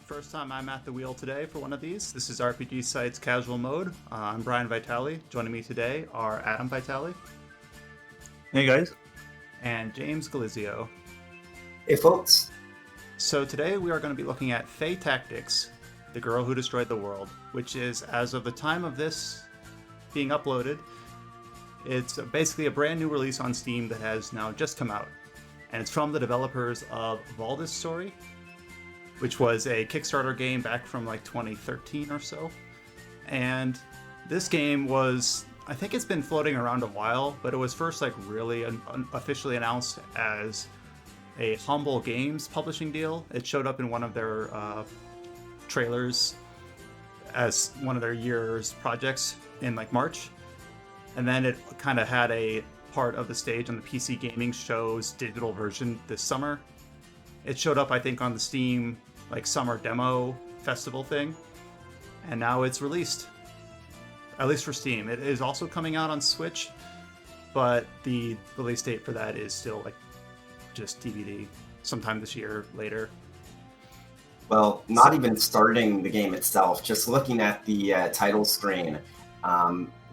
First time I'm at the wheel today for one of these. This is RPG Site's casual mode. I'm Bryan Vitale. Joining me today are Adam Vitale Hey guys. and James Galizio. Hey folks. So today we are going to be looking at Fae Tactics, The Girl Who Destroyed the World, which is, as of the time of this being uploaded, it's basically a brand new release on Steam that has now just come out. And it's from the developers of Valdis Story, which was a Kickstarter game back from like 2013 or so. And this game was, I think it's been floating around a while, but it was first like really officially announced as a Humble Games publishing deal. It showed up in one of their trailers as one of their year's projects in like March. And then it kind of had a part of the stage on the PC Gaming Show's digital version this summer. It showed up, I think, on the Steam like summer demo festival thing, and now it's released, at least for Steam. It is also coming out on Switch, but the release date for that is still like just DVD sometime this year later. Well, not even starting the game itself, just looking at the title screen.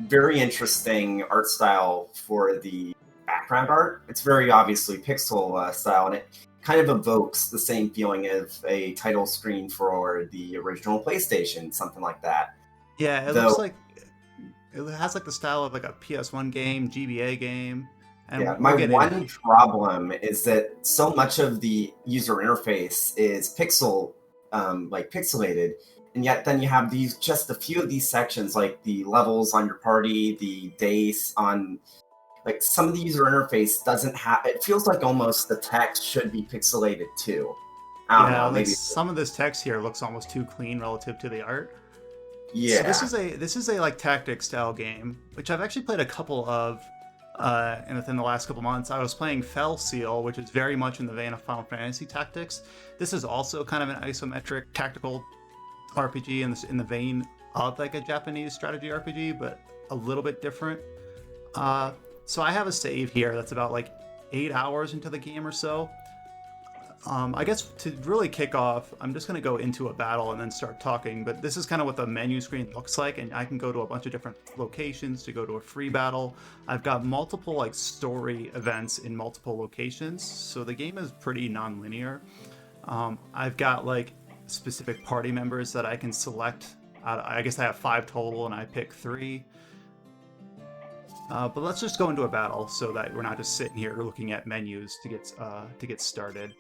Very interesting art style for the background art. It's very obviously pixel style, and it kind of evokes the same feeling of a title screen for the original PlayStation, something like that. Yeah, it looks like it has like the style of like a PS1 game, GBA game. And yeah, my one problem is that so much of the user interface is pixelated, and yet then you have these just a few of these sections, like the levels on your party, the days on. Like some of the user interface doesn't have. It feels like almost the text should be pixelated too. I don't know. Like maybe some of this text here looks almost too clean relative to the art. Yeah. So this is a like tactics style game, which I've actually played a couple of within the last couple months. I was playing Fell Seal, which is very much in the vein of Final Fantasy Tactics. This is also kind of an isometric tactical RPG in the vein of like a Japanese strategy RPG, but a little bit different. So I have a save here that's about like 8 hours into the game or so. I guess to really kick off, I'm just going to go into a battle and then start talking, but this is kind of what the menu screen looks like, and I can go to a bunch of different locations to go to a free battle. I've got multiple like story events in multiple locations, so the game is pretty non-linear. I've got like specific party members that I can select. I guess I have 5 total and I pick 3. But let's just go into a battle so that we're not just sitting here looking at menus to get started.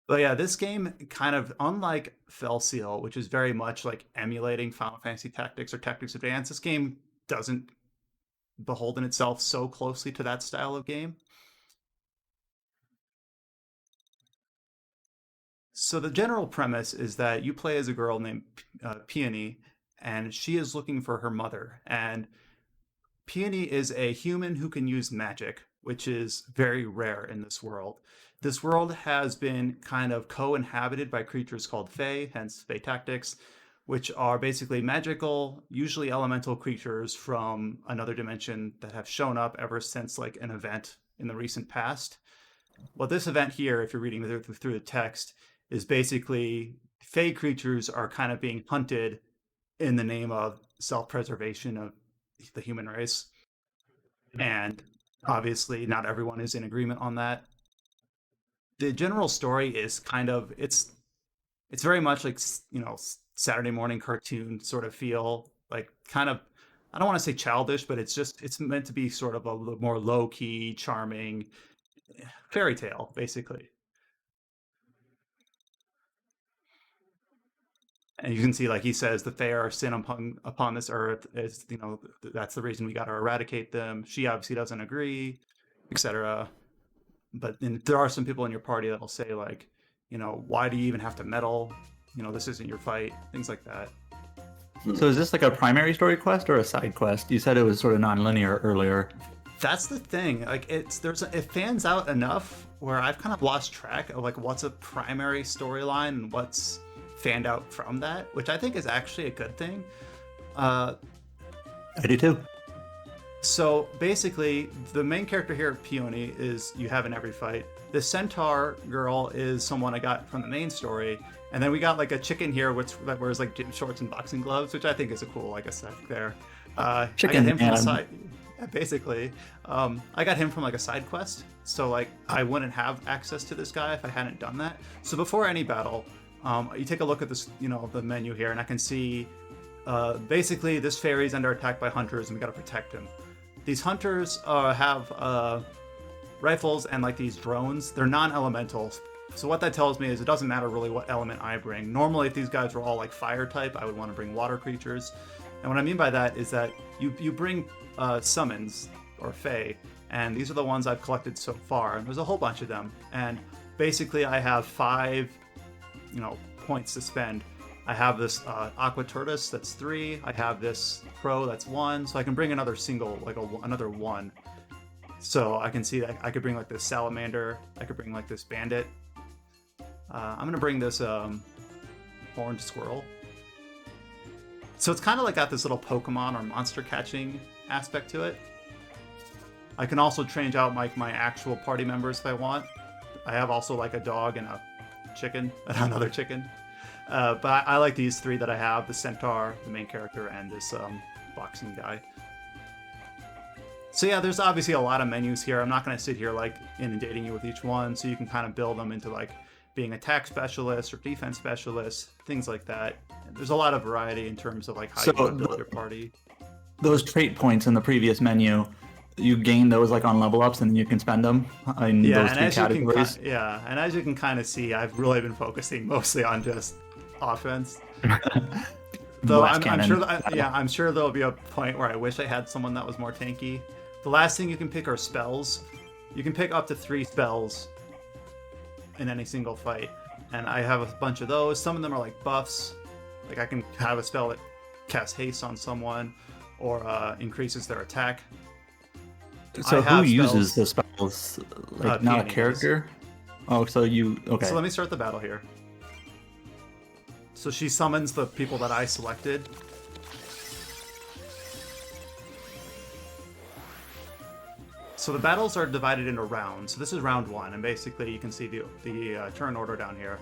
But yeah, this game kind of, unlike Fell Seal, which is very much like emulating Final Fantasy Tactics or Tactics Advance, this game doesn't beholden itself so closely to that style of game. So the general premise is that you play as a girl named Peony, and she is looking for her mother. And Peony is a human who can use magic, which is very rare in this world. This world has been kind of co-inhabited by creatures called Fae, hence Fae Tactics, which are basically magical, usually elemental creatures from another dimension that have shown up ever since like an event in the recent past. Well, this event here, if you're reading through the text, is basically Fae creatures are kind of being hunted in the name of self-preservation of the human race. And obviously not everyone is in agreement on that. The general story is kind of, it's very much like, you know, Saturday morning cartoon sort of feel, like kind of, I don't want to say childish, but it's meant to be sort of a more low-key, charming fairy tale, basically. And you can see, like he says, the Fae are sin upon this earth. Is, you know, that's the reason we got to eradicate them. She obviously doesn't agree, etc. But then there are some people in your party that'll say, like, you know, why do you even have to meddle? You know, this isn't your fight. Things like that. So is this like a primary story quest or a side quest? You said it was sort of non-linear earlier. That's the thing. Like it fans out enough where I've kind of lost track of like what's a primary storyline and what's fanned out from that, which I think is actually a good thing. I do too. So basically, the main character here, Peony, is you have in every fight. The centaur girl is someone I got from the main story, and then we got like a chicken here, that wears like gym shorts and boxing gloves, which I think is a cool like aesthetic there. Chicken I got him from man. the side. Yeah, basically, I got him from like a side quest, so like I wouldn't have access to this guy if I hadn't done that. So before any battle, you take a look at this, the menu here, and I can see basically this fairy's under attack by hunters, and we gotta protect him. These hunters have rifles and like these drones. They're non-elementals. So what that tells me is it doesn't matter really what element I bring. Normally, if these guys were all like fire type, I would want to bring water creatures. And what I mean by that is that you bring summons or Fae, and these are the ones I've collected so far. And there's a whole bunch of them. And basically, I have 5, points to spend. I have this aqua tortoise, that's 3. I have this crow, that's 1. So I can bring another single, like another 1. So I can see that I could bring like this salamander. I could bring like this bandit. I'm gonna bring this horned squirrel. So it's kind of like got this little Pokemon or monster catching aspect to it. I can also change out my actual party members if I want. I have also like a dog and a chicken, another chicken. But I like these 3 that I have, the centaur, the main character, and this boxing guy. So yeah, there's obviously a lot of menus here. I'm not going to sit here like inundating you with each one, so you can kind of build them into like being attack specialist or defense specialist, things like that. There's a lot of variety in terms of like how you want to build your party. Those trait points in the previous menu, you gain those like on level ups, and then you can spend them in those 3 categories. And as you can kind of see, I've really been focusing mostly on just offense. Though I'm sure there'll be a point where I wish I had someone that was more tanky. The last thing you can pick are spells. You can pick up to 3 spells in any single fight, and I have a bunch of those. Some of them are like buffs. Like I can have a spell that casts haste on someone or increases their attack. So who uses the spells? Like not a character? Oh, so okay. So let me start the battle here. So she summons the people that I selected. So the battles are divided into rounds. So this is round 1, and basically you can see the turn order down here.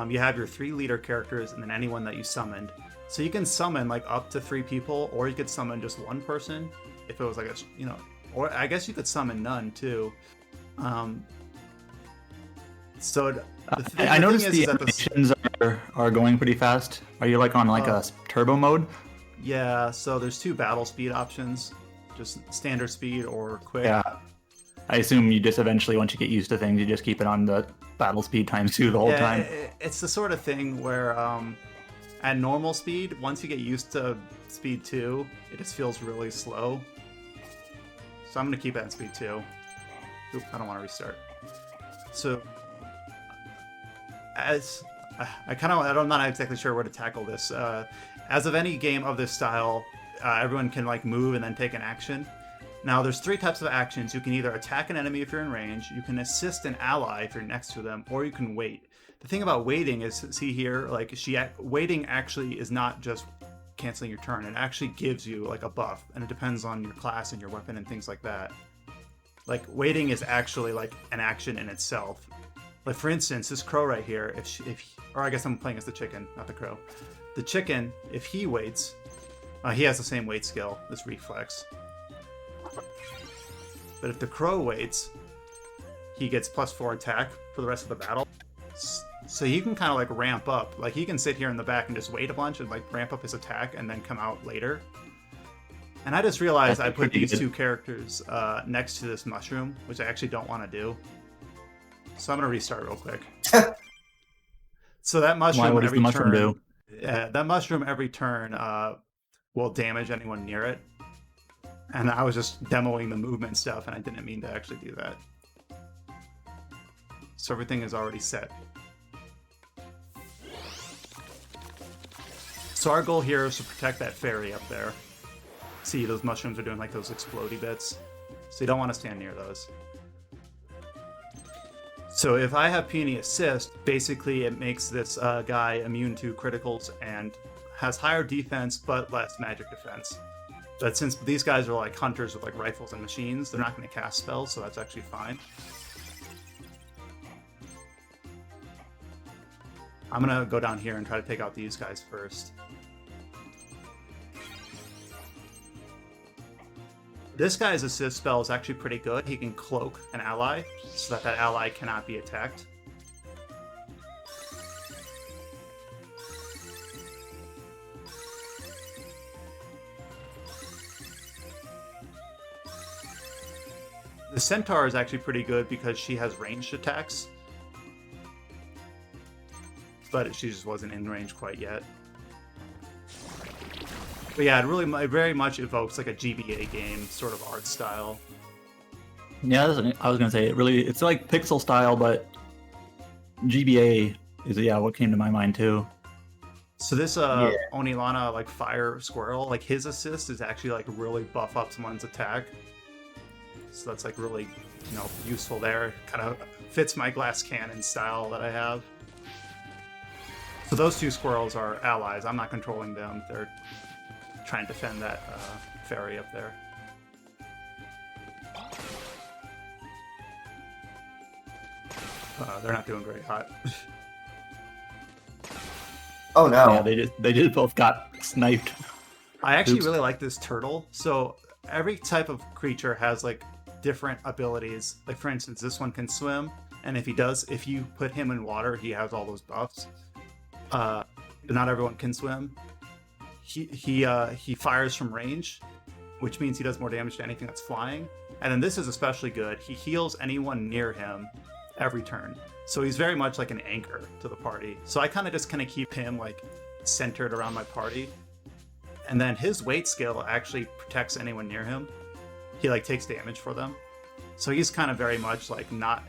You have your 3 leader characters, and then anyone that you summoned. So you can summon like up to 3 people, or you could summon just 1 person if it was like or I guess you could summon none too. I noticed the animations are going pretty fast. Are you like on like a turbo mode? Yeah, so there's 2 battle speed options, just standard speed or quick. Yeah. I assume you just eventually, once you get used to things, you just keep it on the battle speed ×2 the whole time. It's the sort of thing where at normal speed, once you get used to speed 2, it just feels really slow. So I'm going to keep it at speed 2. Oop, I don't want to restart. So I'm not exactly sure where to tackle this. As of any game of this style, everyone can like move and then take an action. Now there's 3 types of actions. You can either attack an enemy if you're in range, you can assist an ally if you're next to them, or you can wait. The thing about waiting is, see here, like waiting actually is not just canceling your turn. It actually gives you like a buff, and it depends on your class and your weapon and things like that. Like waiting is actually like an action in itself. Like for instance, this crow right here, or I guess I'm playing as the chicken, not the crow. The chicken, if he waits, he has the same wait skill, this reflex. But if the crow waits, he gets +4 attack for the rest of the battle. So he can kind of like ramp up. Like he can sit here in the back and just wait a bunch and like ramp up his attack and then come out later. And I just realized I put these 2 characters next to this mushroom, which I actually don't want to do. So I'm going to restart real quick. So that mushroom what does the mushroom do? Yeah, that mushroom every turn will damage anyone near it. And I was just demoing the movement stuff, and I didn't mean to actually do that. So everything is already set. So our goal here is to protect that fairy up there. See, those mushrooms are doing like those explodey bits. So you don't want to stand near those. So if I have Peony assist, basically it makes this guy immune to criticals and has higher defense but less magic defense. But since these guys are like hunters with like rifles and machines, they're not going to cast spells, so that's actually fine. I'm going to go down here and try to take out these guys first. This guy's assist spell is actually pretty good. He can cloak an ally so that that ally cannot be attacked. The Centaur is actually pretty good because she has ranged attacks. But she just wasn't in range quite yet. But yeah, it very much evokes like a GBA game sort of art style. Yeah, I was gonna say it's like pixel style, but GBA is what came to my mind too. So this Onilana like fire squirrel, like his assist is actually like really buff up someone's attack. So that's like really, useful there. Kind of fits my glass cannon style that I have. So those two squirrels are allies. I'm not controlling them. They're trying to defend that ferry up there. They're not doing very hot. Oh no! Yeah, they just both got sniped. I actually really like this turtle. So every type of creature has like different abilities. Like for instance, this one can swim, and if you put him in water, he has all those buffs. But not everyone can swim. He fires from range, which means he does more damage to anything that's flying. And then this is especially good. He heals anyone near him every turn. So he's very much like an anchor to the party. So I kind of keep him like centered around my party. And then his weight skill actually protects anyone near him. He like takes damage for them. So he's kind of very much like not...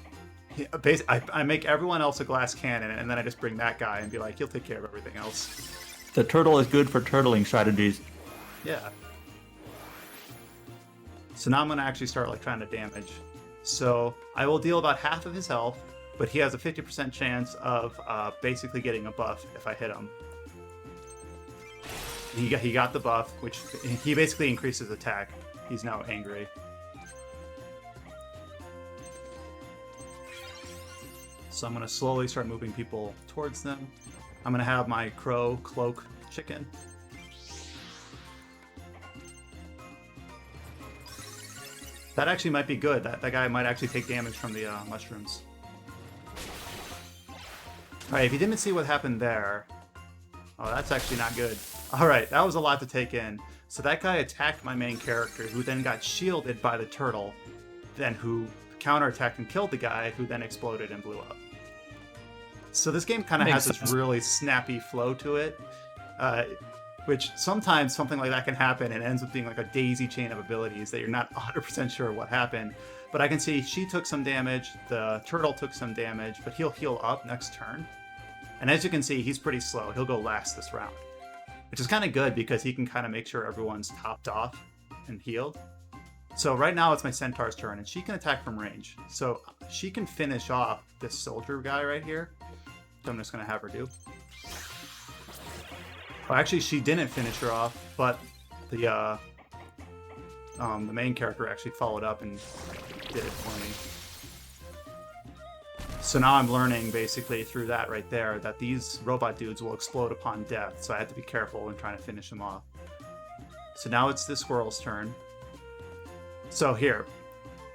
I make everyone else a glass cannon, and then I just bring that guy and be like, he'll take care of everything else. The turtle is good for turtling strategies. Yeah. So now I'm going to actually start like trying to damage. So I will deal about half of his health, but he has a 50% chance of basically getting a buff if I hit him. He got the buff, which he basically increases attack. He's now angry. So I'm going to slowly start moving people towards them. I'm going to have my crow cloak chicken. That actually might be good. That guy might actually take damage from the mushrooms. Alright, if you didn't see what happened there... Oh, that's actually not good. Alright, that was a lot to take in. So that guy attacked my main character, who then got shielded by the turtle, then who counterattacked and killed the guy, who then exploded and blew up. So this game kind of has this really snappy flow to it, which sometimes something like that can happen and ends up being like a daisy chain of abilities that you're not 100% sure what happened. But I can see she took some damage, the turtle took some damage, but he'll heal up next turn. And as you can see, he's pretty slow. He'll go last this round, which is kind of good because he can kind of make sure everyone's topped off and healed. So right now it's my centaur's turn, and she can attack from range. So she can finish off this soldier guy right here. So I'm just going to have her do. Well, actually, she didn't finish her off, but the main character actually followed up and did it for me. So now I'm learning, basically, through that right there, that these robot dudes will explode upon death, so I have to be careful when trying to finish them off. So now it's the squirrel's turn. So here,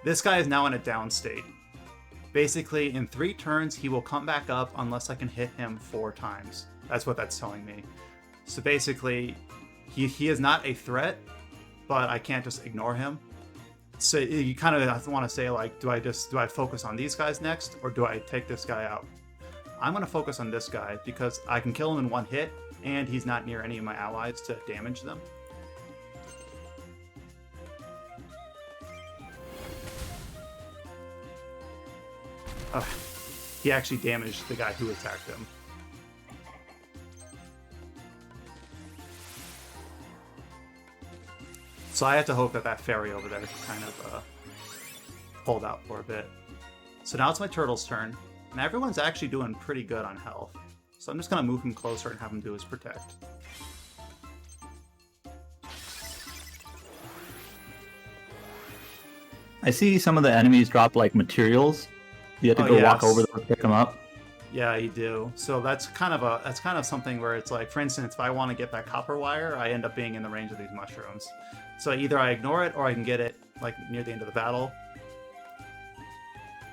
this guy is now in a down state. Basically, in 3 turns, he will come back up unless I can hit him 4 times. That's what that's telling me. So basically, he is not a threat, but I can't just ignore him. So you kind of want to say, like, do I focus on these guys next, or do I take this guy out? I'm going to focus on this guy because I can kill him in 1 hit, and he's not near any of my allies to damage them. He actually damaged the guy who attacked him. So I have to hope that that fairy over there kind of pulled out for a bit. So now it's my turtle's turn, and everyone's actually doing pretty good on health. So I'm just going to move him closer and have him do his protect. I see some of the enemies drop like materials. You have to go walk over them and pick them up. Yeah, you do. So that's kind of something where it's like, for instance, if I want to get that copper wire, I end up being in the range of these mushrooms. So either I ignore it or I can get it like near the end of the battle.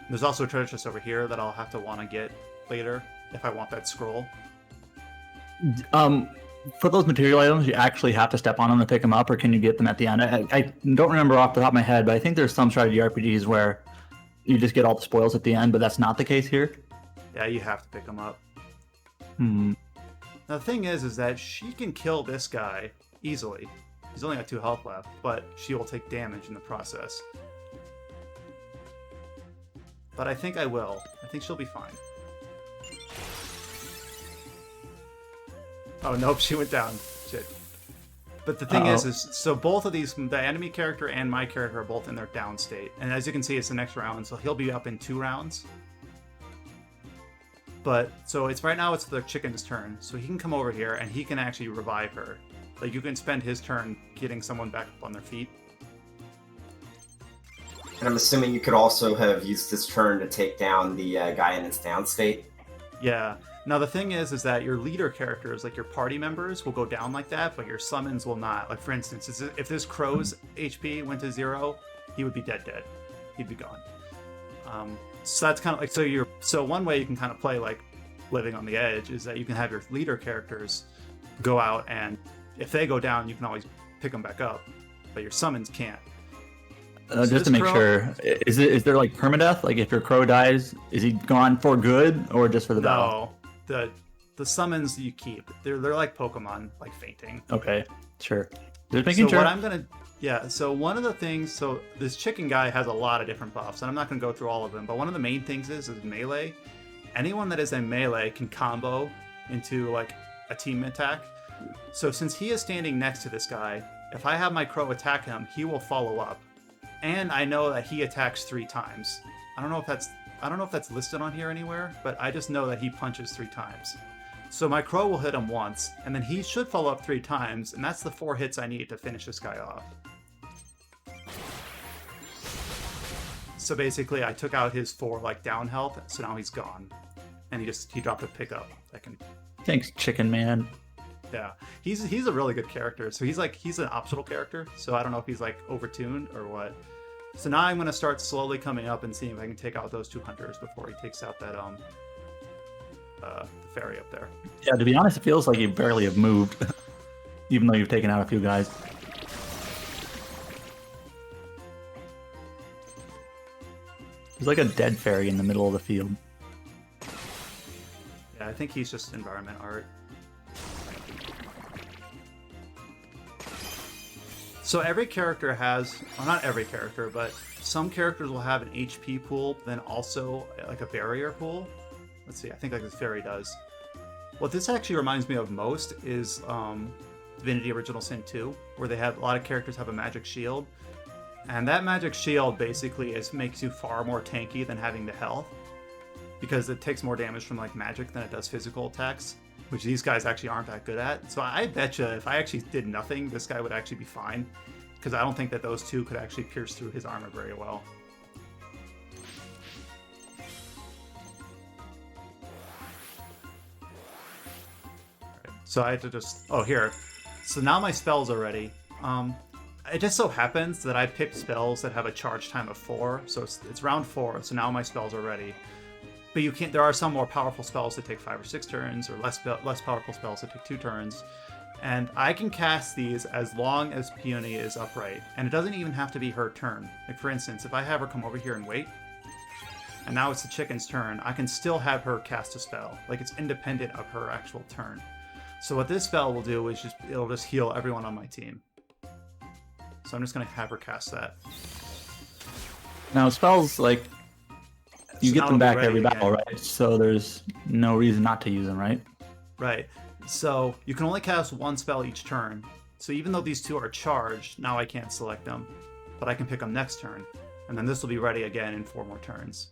There's also a treasure chest over here that I'll have to want to get later if I want that scroll. For those material items, you actually have to step on them to pick them up, or can you get them at the end? I don't remember off the top of my head, but I think there's some strategy RPGs where you just get all the spoils at the end, but that's not the case here. Yeah, you have to pick them up. Hmm. Now, the thing is that she can kill this guy easily. He's only got 2 health left, but she will take damage in the process. But I think I will. I think she'll be fine. Oh, nope, she went down. Shit. But the thing is so both of these, the enemy character and my character, are both in their down state. And as you can see, it's the next round, so he'll be up in 2 rounds. But, so it's right now it's the chicken's turn. So he can come over here and he can actually revive her. Like, you can spend his turn getting someone back up on their feet. And I'm assuming you could also have used this turn to take down the guy in its down state. Yeah. Now, the thing is that your leader characters, like your party members, will go down like that, but your summons will not. Like, for instance, if this crow's HP went to 0, he would be dead. He'd be gone. So that's kind of like, so one way you can kind of play like living on the edge is that you can have your leader characters go out, and if they go down, you can always pick them back up, but your summons can't. Just to make sure, is there like permadeath? Like if your crow dies, is he gone for good or just for the battle? No, the summons you keep. They're like Pokemon, like fainting. Okay, sure. Just making sure. So one of the things, so this chicken guy has a lot of different buffs, and I'm not going to go through all of them, but one of the main things is melee. Anyone that is a melee can combo into like a team attack. So since he is standing next to this guy, if I have my crow attack him, he will follow up. And I know that he attacks 3 times. I don't know if that's listed on here anywhere, but I just know that he punches 3 times. So my crow will hit him once, and then he should follow up 3 times, and that's the 4 hits I need to finish this guy off. So basically, I took out his 4 like down health, so now he's gone, and he dropped a pickup. Thanks, Chicken Man. Yeah, he's a really good character. So he's an optional character. So I don't know if he's like overtuned or what. So now I'm gonna start slowly coming up and seeing if I can take out those 2 hunters before he takes out that the fairy up there. Yeah, to be honest, it feels like you barely have moved, even though you've taken out a few guys. There's like a dead fairy in the middle of the field. Yeah, I think he's just environment art. So every character has, well, not every character, but some characters will have an HP pool, then also like a barrier pool. Let's see, I think like this fairy does. What this actually reminds me of most is Divinity Original Sin 2, where they have a lot of characters have a magic shield. And that magic shield basically makes you far more tanky than having the health, because it takes more damage from like magic than it does physical attacks, which these guys actually aren't that good at. So I bet you if I actually did nothing, this guy would actually be fine, because I don't think that those 2 could actually pierce through his armor very well. Right, so I had to just, here. So now my spells are ready. It just so happens that I picked spells that have a charge time of 4, so it's round 4, so now my spells are ready. But you can't. There are some more powerful spells that take 5 or 6 turns, or less powerful spells that take 2 turns. And I can cast these as long as Peony is upright, and it doesn't even have to be her turn. Like for instance, if I have her come over here and wait, and now it's the chicken's turn, I can still have her cast a spell. Like it's independent of her actual turn. So what this spell will do is it'll just heal everyone on my team. So I'm just gonna have her cast that. Now spells, like, you get them back every battle, right? So there's no reason not to use them, right? Right. So you can only cast 1 spell each turn. So even though these 2 are charged, now I can't select them, but I can pick them next turn, and then this will be ready again in 4 more turns.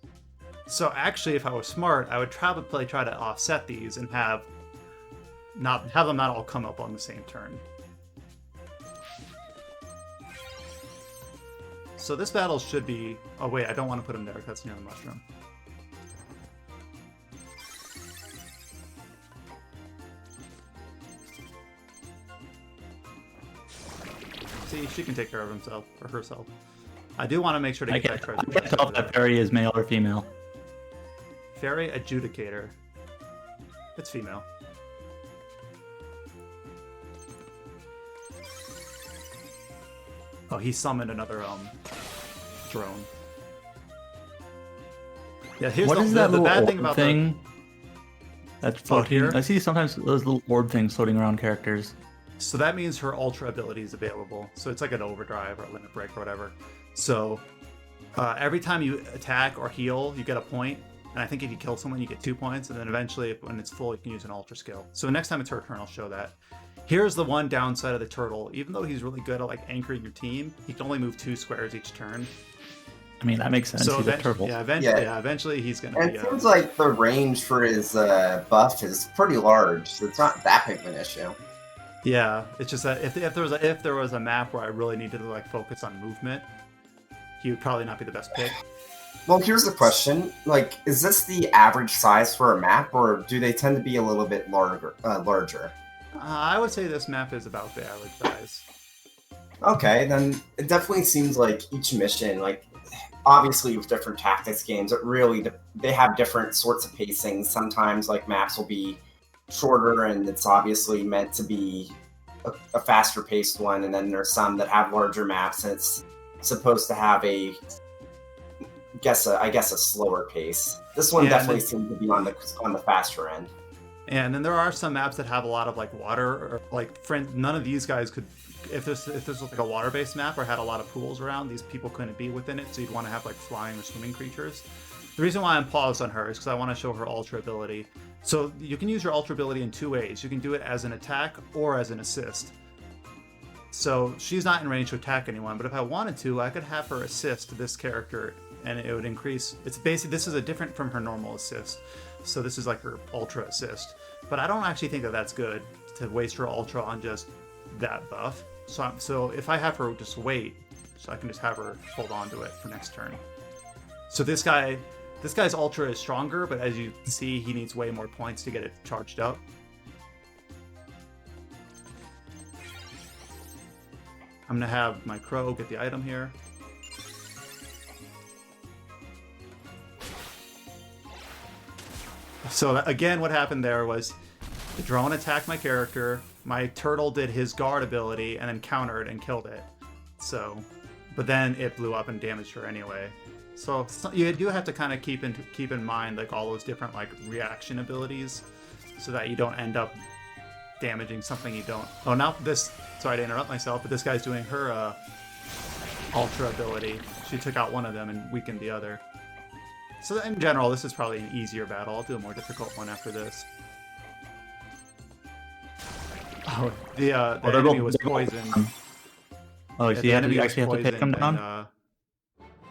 So actually, if I was smart, I would probably try to offset these and have them not all come up on the same turn. So this battle should be... Oh wait, I don't want to put him there because that's near the mushroom. See, she can take care of himself or herself. I do want to make sure to I get can't, that treasure. I can't tell if that fairy is male or female. Fairy Adjudicator. It's female. Oh, he summoned another drone. Yeah, here's What is the that little bad orb thing about thing that's floating? here? I see sometimes those little orb things floating around characters. So that means her ultra ability is available. So it's like an overdrive or a limit break or whatever. So every time you attack or heal, you get a point. And I think if you kill someone, you get 2 points. And then eventually, when it's full, you can use an ultra skill. So next time it's her turn, I'll show that. Here's the one downside of the turtle. Even though he's really good at like anchoring your team, he can only move 2 squares each turn. I mean, that makes sense. So He's a turtle. yeah, eventually he's gonna. And be, it seems like the range for his buff is pretty large, so it's not that big of an issue. Yeah, it's just that if there was a map where I really needed to like focus on movement, he would probably not be the best pick. Well, here's the question: like, is this the average size for a map, or do they tend to be a little bit larger? I would say this map is about the average size. Okay, then it definitely seems like each mission, like obviously with different tactics games, it really they have different sorts of pacing. Sometimes like maps will be shorter, and it's obviously meant to be a faster paced one, and then there's some that have larger maps, and it's supposed to have I guess a slower pace. This one definitely seems to be on the faster end. And then there are some maps that have a lot of like water, or like none of these guys could. If this was like a water-based map or had a lot of pools around, these people couldn't be within it. So you'd want to have like flying or swimming creatures. The reason why I'm paused on her is because I want to show her ultra ability. So you can use your ultra ability in 2 ways. You can do it as an attack or as an assist. So she's not in range to attack anyone, but if I wanted to, I could have her assist this character, and it would increase. It's basically, this is a different from her normal assist. So this is like her ultra assist. But I don't actually think that that's good to waste her ultra on just that buff. So if I have her just wait, so I can just have her hold on to it for next turn. So this guy's ultra is stronger, but as you can see, he needs way more points to get it charged up. I'm gonna have my crow get the item here. So again, what happened there was the drone attacked my character, my turtle did his guard ability, and then countered and killed it. So, but then it blew up and damaged her anyway. So you do have to kind of keep in mind like all those different like reaction abilities, so that you don't end up damaging something you don't. Oh, now this. Sorry to interrupt myself, but this guy's doing her ultra ability. She took out one of them and weakened the other. So in general, this is probably an easier battle. I'll do a more difficult one after this. Oh, the enemy was poisoned. Oh, so you actually have to take him down? And,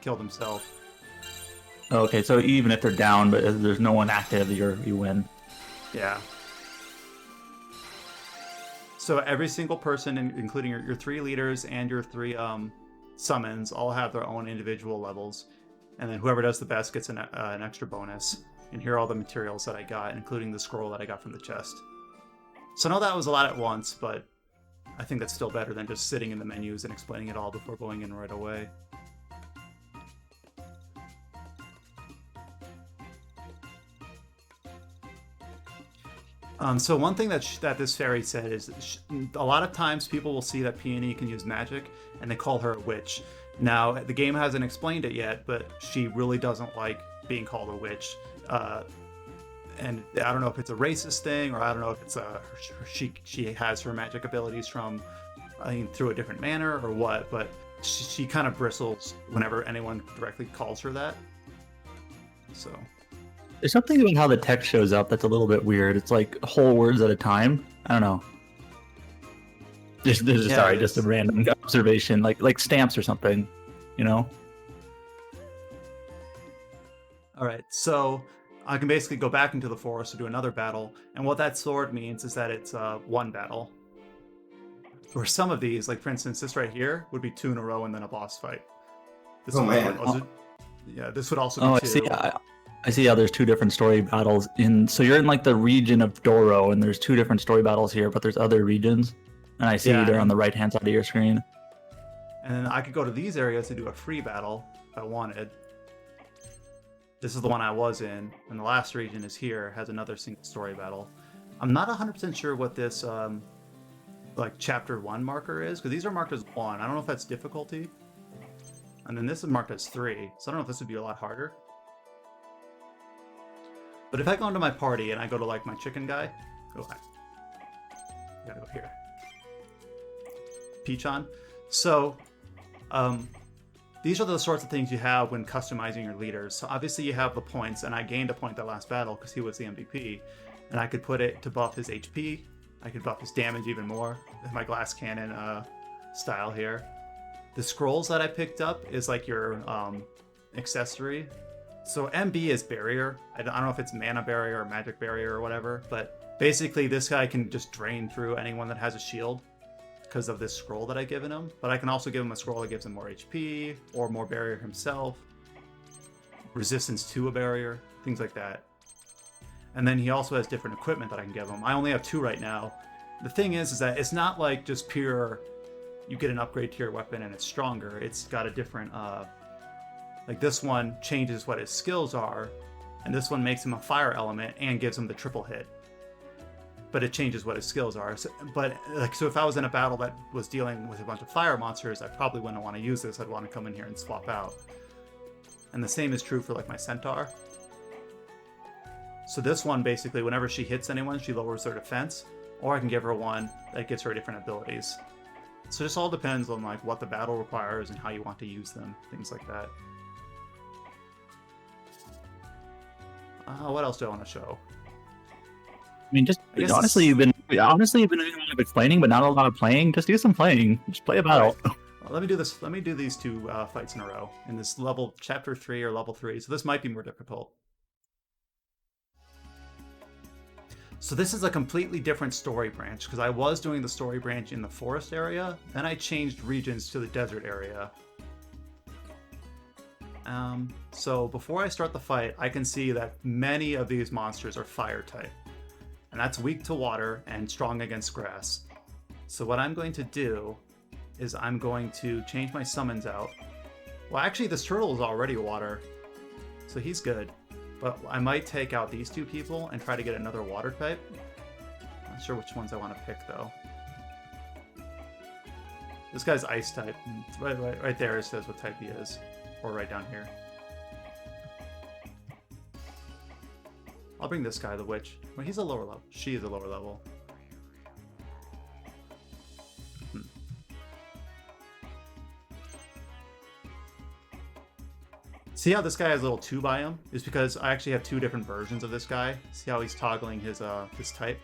killed himself. Oh, okay, so even if they're down, but there's no one active, you win. Yeah. So every single person, including your 3 leaders and your 3 summons, all have their own individual levels. And then whoever does the best gets an extra bonus. And here are all the materials that I got, including the scroll that I got from the chest. So I know that was a lot at once, but I think that's still better than just sitting in the menus and explaining it all before going in right away. So one thing that this fairy said is a lot of times people will see that Peony can use magic, and they call her a witch. Now, the game hasn't explained it yet, but she really doesn't like being called a witch. And I don't know if it's a racist thing, or I don't know if it's she has her magic abilities from, through a different manner or what, but she kind of bristles whenever anyone directly calls her that. So there's something about how the text shows up that's a little bit weird. It's like whole words at a time. I don't know. Just a random observation, like stamps or something, you know? All right, so I can basically go back into the forest to do another battle, and what that sword means is that it's one battle. Or some of these, like for instance, this right here would be 2 in a row and then a boss fight. Oh, man. Yeah, this would also be Oh, 2. I see. I see how there's 2 different story battles in. So you're in like the region of Doro, and there's 2 different story battles here, but there's other regions. And I see they're on the right hand side of your screen. And then I could go to these areas to do a free battle if I wanted. This is the one I was in, and the last region is here, has another single story battle. I'm not 100% sure what this like chapter 1 marker is, because these are marked as 1. I don't know if that's difficulty. And then this is marked as 3, so I don't know if this would be a lot harder. But if I go into my party and I go to like my chicken guy, gotta go here. Peachon. So, these are the sorts of things you have when customizing your leaders. So obviously you have the points, and I gained a point that last battle because he was the MVP, and I could put it to buff his HP. I could buff his damage even more with my glass cannon style here. The scrolls that I picked up is like your accessory. So MB is barrier. I don't know if it's mana barrier or magic barrier or whatever, but basically this guy can just drain through anyone that has a shield because of this scroll that I've given him. But I can also give him a scroll that gives him more HP or more barrier himself, resistance to a barrier, things like that. And then he also has different equipment that I can give him. I only have 2 right now. The thing is that it's not like just pure, you get an upgrade to your weapon and it's stronger. It's got a different, like this one changes what his skills are, and this one makes him a fire element and gives him the triple hit. But it changes what his skills are. So if I was in a battle that was dealing with a bunch of fire monsters, I probably wouldn't want to use this. I'd want to come in here and swap out. And the same is true for like my centaur. So this one, basically, whenever she hits anyone, she lowers their defense, or I can give her one that gives her different abilities. So this all depends on like what the battle requires and how you want to use them, things like that. What else do I want to show? I mean, honestly, you've been doing a lot of explaining, but not a lot of playing. Just do some playing. Just play a battle. Right. Well, let me do this. Let me do these 2 fights in a row in this level, chapter 3 or level 3. So this might be more difficult. So this is a completely different story branch, because I was doing the story branch in the forest area, then I changed regions to the desert area. So before I start the fight, I can see that many of these monsters are fire type, and that's weak to water and strong against grass. So what I'm going to do is I'm going to change my summons out. Well, actually this turtle is already water, so he's good. But I might take out these 2 people and try to get another water type. Not sure which ones I want to pick though. This guy's ice type. Right there it says what type he is. Or right down here. I'll bring this guy, the witch. Well, he's a lower level. She is a lower level. See how this guy has a little 2 by him? It's because I actually have 2 different versions of this guy. See how he's toggling his type?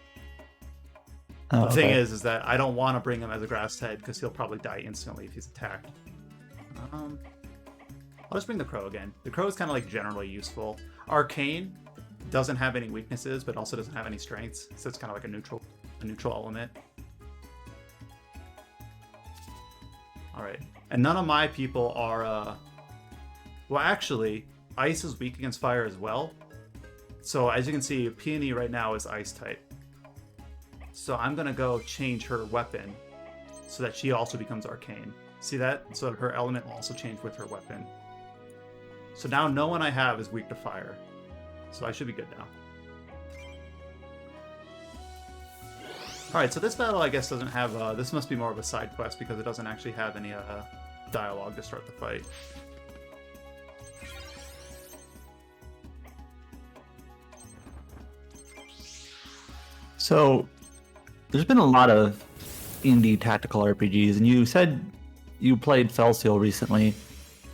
The thing is that I don't want to bring him as a grass type because he'll probably die instantly if he's attacked. I'll just bring the crow again. The crow is kind of like generally useful. Arcane doesn't have any weaknesses, but also doesn't have any strengths, so it's kind of like a neutral element. All right, and none of my people are. Well, actually, ice is weak against fire as well. So as you can see, Peony right now is ice type. So I'm gonna go change her weapon so that she also becomes arcane. See that? So her element will also change with her weapon. So now no one I have is weak to fire. So I should be good now. Alright, so this battle I guess doesn't have, this must be more of a side quest because it doesn't actually have any dialogue to start the fight. So, there's been a lot of indie tactical RPGs, and you said you played Felseal recently.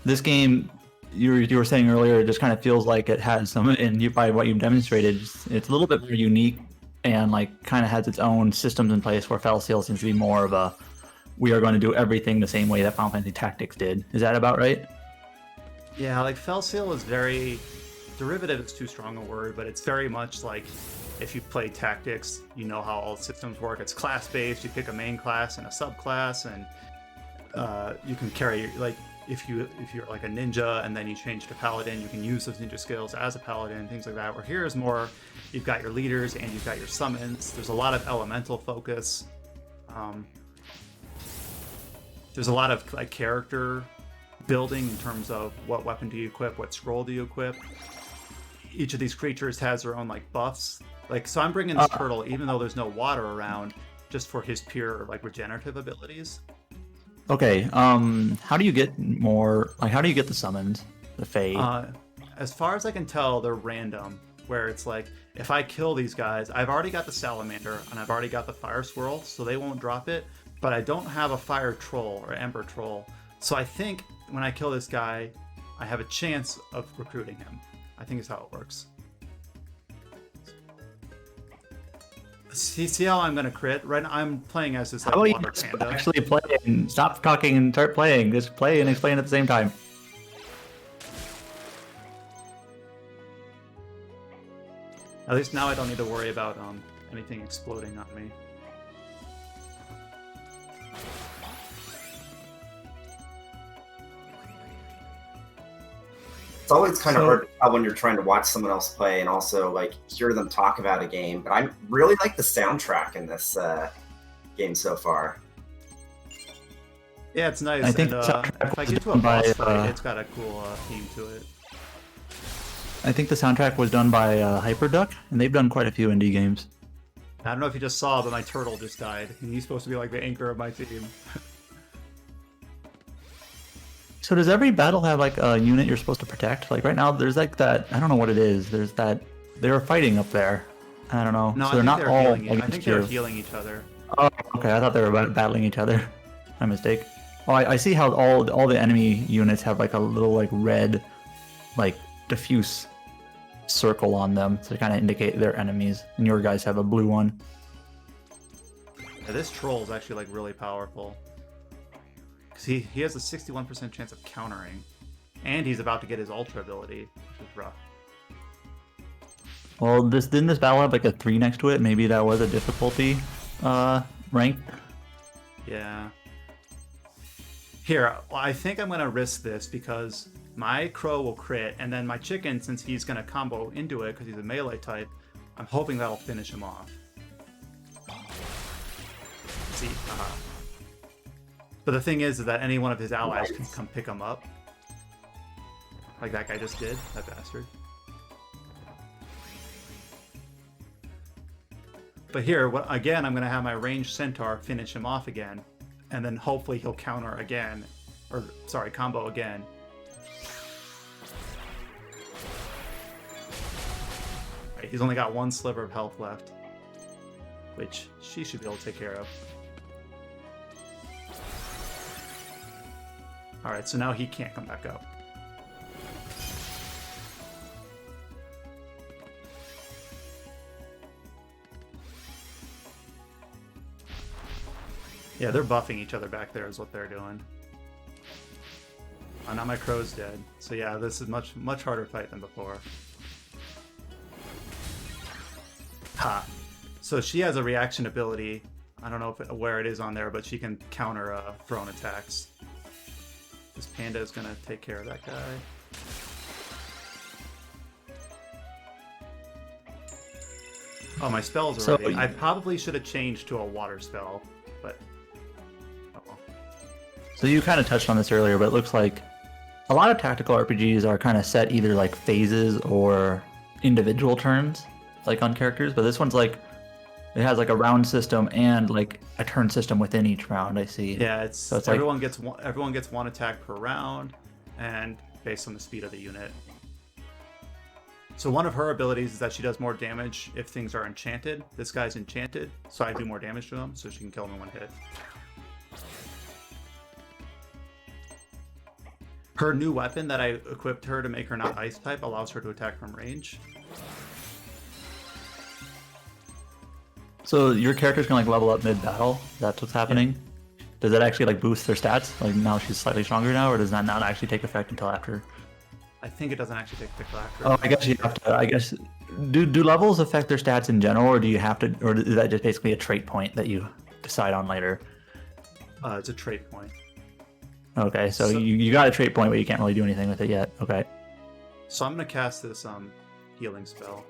This game, you were saying earlier, it just kind of feels like it has some, and by what you've demonstrated, it's a little bit more unique and like kind of has its own systems in place, where Felseal seems to be more of a, we are going to do everything the same way that Final Fantasy Tactics did. Is that about right? Yeah, like Felseal is very, derivative is too strong a word, but it's very much like, if you play Tactics, you know how all systems work. It's class-based. You pick a main class and a subclass, and you can carry, like, if you're like a ninja and then you change to paladin, you can use those ninja skills as a paladin, things like that. Where here is more, you've got your leaders and you've got your summons. There's a lot of elemental focus. There's a lot of like character building in terms of what weapon do you equip, what scroll do you equip. Each of these creatures has their own like buffs. Like, so I'm bringing this turtle, even though there's no water around, just for his pure like regenerative abilities. Okay. How do you get more? Like, how do you get the summons? The Fae. As far as I can tell, they're random. Where it's like, if I kill these guys, I've already got the salamander and I've already got the fire squirrel, so they won't drop it. But I don't have a fire troll or ember troll, so I think when I kill this guy, I have a chance of recruiting him. I think is how it works. See how I'm gonna crit? Right now I'm playing as this like How about water you panda. actually play and stop talking and start playing? Just play and explain at the same time. At least now I don't need to worry about anything exploding on me. It's always kind of hard to tell when you're trying to watch someone else play and also like hear them talk about a game. But I really like the soundtrack in this game so far. Yeah, it's nice. I think and, if I get to a done by, boss fight, it's got a cool theme to it. I think the soundtrack was done by Hyperduck, and they've done quite a few indie games. I don't know if you just saw, but my turtle just died, and he's supposed to be like the anchor of my team. So does every battle have like a unit you're supposed to protect? Like right now, there's like that. I don't know what it is. There's that. They were fighting up there. I don't know. No, so I they're think not they're all healing. I against think they're you. healing each other. Oh, okay. I thought they were battling each other. My mistake. Oh, I see how all the enemy units have like a little like red, like diffuse circle on them to kind of indicate they're enemies, and your guys have a blue one. Yeah, this troll is actually like really powerful. Because he has a 61% chance of countering. And he's about to get his ultra ability, which is rough. Well, didn't this battle have like a 3 next to it? Maybe that was a difficulty rank. Yeah. Here, I think I'm going to risk this because my crow will crit, and then my chicken, since he's going to combo into it because he's a melee type, I'm hoping that'll finish him off. See? But the thing is that any one of his allies can come pick him up. Like that guy just did, that bastard. But here, again, I'm going to have my ranged centaur finish him off again. And then hopefully he'll counter again. Or, sorry, combo again. Right, he's only got one sliver of health left. Which she should be able to take care of. Alright, so now he can't come back up. Yeah, they're buffing each other back there is what they're doing. Oh, now my crow's dead. So yeah, this is much harder fight than before. Ha! So she has a reaction ability. I don't know where it is on there, but she can counter thrown attacks. This panda is gonna take care of that guy. Oh, my spells already. I probably should have changed to a water spell, but oh well. So you kind of touched on this earlier, but it looks like a lot of tactical RPGs are kind of set either like phases or individual turns, like on characters. But this one's like it has like a round system and like a turn system within each round. I see. Yeah, so it's everyone gets one attack per round, and based on the speed of the unit. So one of her abilities is that she does more damage if things are enchanted. This guy's enchanted, so I do more damage to him, so she can kill him in one hit. Her new weapon that I equipped her to make her not ice type allows her to attack from range. So your character's gonna like level up mid-battle. That's what's happening. Yeah. Does that actually like boost their stats? Like now she's slightly stronger now, or does that not actually take effect until after? I think it doesn't actually take effect after. Oh, I guess you have to. I guess do levels affect their stats in general, or do you have to, or is that just basically a trait point that you decide on later? It's a trait point. Okay, so you got a trait point, but you can't really do anything with it yet. Okay. So I'm gonna cast this healing spell.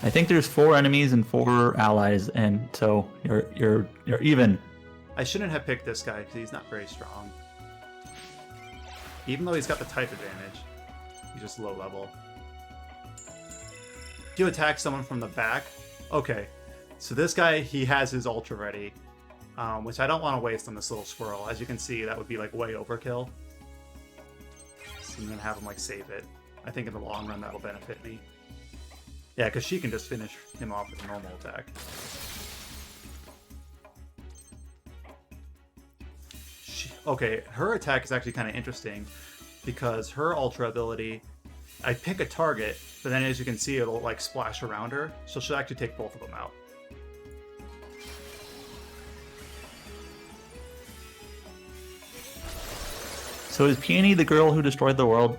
I think there's 4 enemies and 4 allies, and so you're even. I shouldn't have picked this guy because he's not very strong. Even though he's got the type advantage, he's just low level. If you attack someone from the back, okay. So this guy, he has his ultra ready, which I don't want to waste on this little squirrel. As you can see, that would be like way overkill. So I'm gonna have him like save it. I think in the long run that'll benefit me. Yeah, because she can just finish him off with a normal attack. Okay, her attack is actually kind of interesting because her ultra ability, I pick a target, but then as you can see, it'll like splash around her, so she'll actually take both of them out. So is Peony the girl who destroyed the world?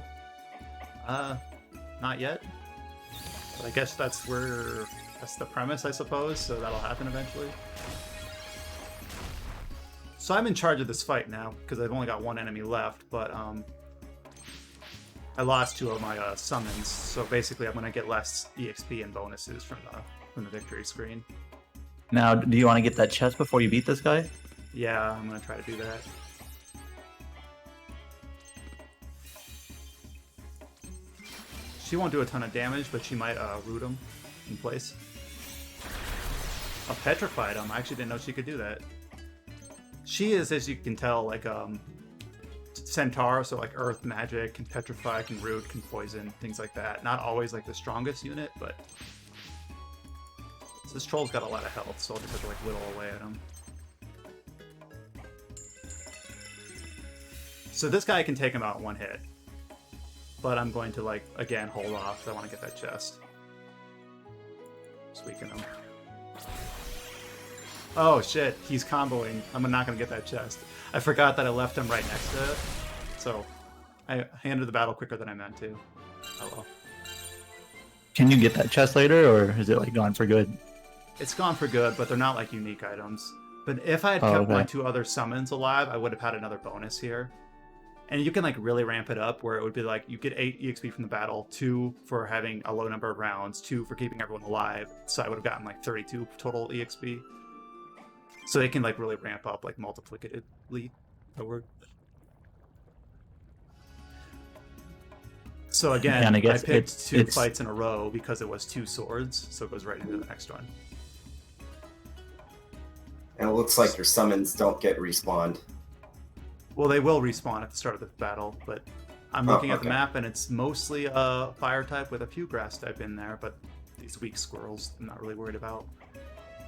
Not yet. But I guess that's the premise, I suppose, so that'll happen eventually. So I'm in charge of this fight now, because I've only got 1 enemy left, but I lost 2 of my summons, so basically I'm going to get less EXP and bonuses from the victory screen. Now, do you want to get that chest before you beat this guy? Yeah, I'm going to try to do that. She won't do a ton of damage, but she might root him in place. Petrified him. I actually didn't know she could do that. She is, as you can tell, like centaur, so like earth magic, can petrify, can root, can poison, things like that. Not always like the strongest unit, but so this troll's got a lot of health, so I'll just have to like whittle away at him. So this guy can take him out in 1 hit, but I'm going to like again hold off. I want to get that chest. Just weaken him. Oh shit, he's comboing. I'm not gonna get that chest. I forgot that I left him right next to it. So I ended the battle quicker than I meant to. Oh well. Can you get that chest later, or is it like gone for good? It's gone for good, but they're not like unique items. But if I had kept my 2 other summons alive, I would have had another bonus here. And you can like really ramp it up where it would be like you get 8 EXP from the battle, 2 for having a low number of rounds, 2 for keeping everyone alive. So I would have gotten like 32 total EXP. So they can like really ramp up like multiplicatively. That word. So again, and I picked 2 fights in a row because it was 2 swords, so it goes right into the next one. And it looks like your summons don't get respawned. Well, they will respawn at the start of the battle, but I'm looking at the map and it's mostly a fire type with a few grass type in there, but these weak squirrels I'm not really worried about.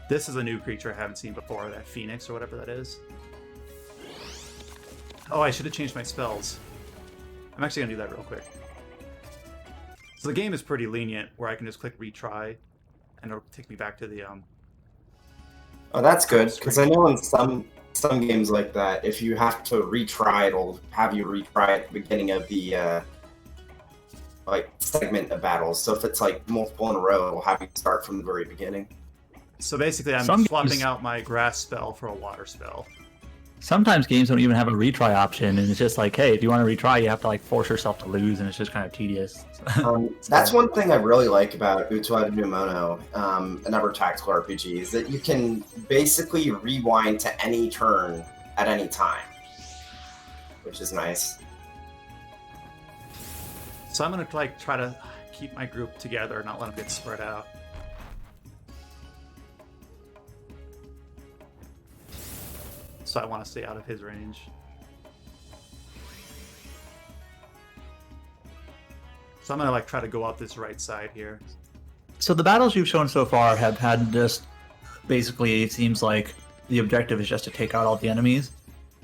This is a new creature I haven't seen before, that Phoenix or whatever that is. Oh, I should have changed my spells. I'm actually going to do that real quick. So the game is pretty lenient, where I can just click retry, and it'll take me back to the... Oh, that's good, because I know in some games like that, if you have to retry, it'll have you retry at the beginning of the like segment of battles. So if it's like multiple in a row, it'll have you start from the very beginning. So basically, I'm swapping out my grass spell for a water spell. Sometimes games don't even have a retry option, and it's just like, hey, if you want to retry, you have to like force yourself to lose, and it's just kind of tedious. That's one thing I really like about Utoido no Mono, another tactical RPG, is that you can basically rewind to any turn at any time, which is nice. So I'm gonna like try to keep my group together, not let them get spread out. So I want to stay out of his range. So I'm gonna like try to go up this right side here. So the battles you've shown so far have had just basically, it seems like the objective is just to take out all the enemies.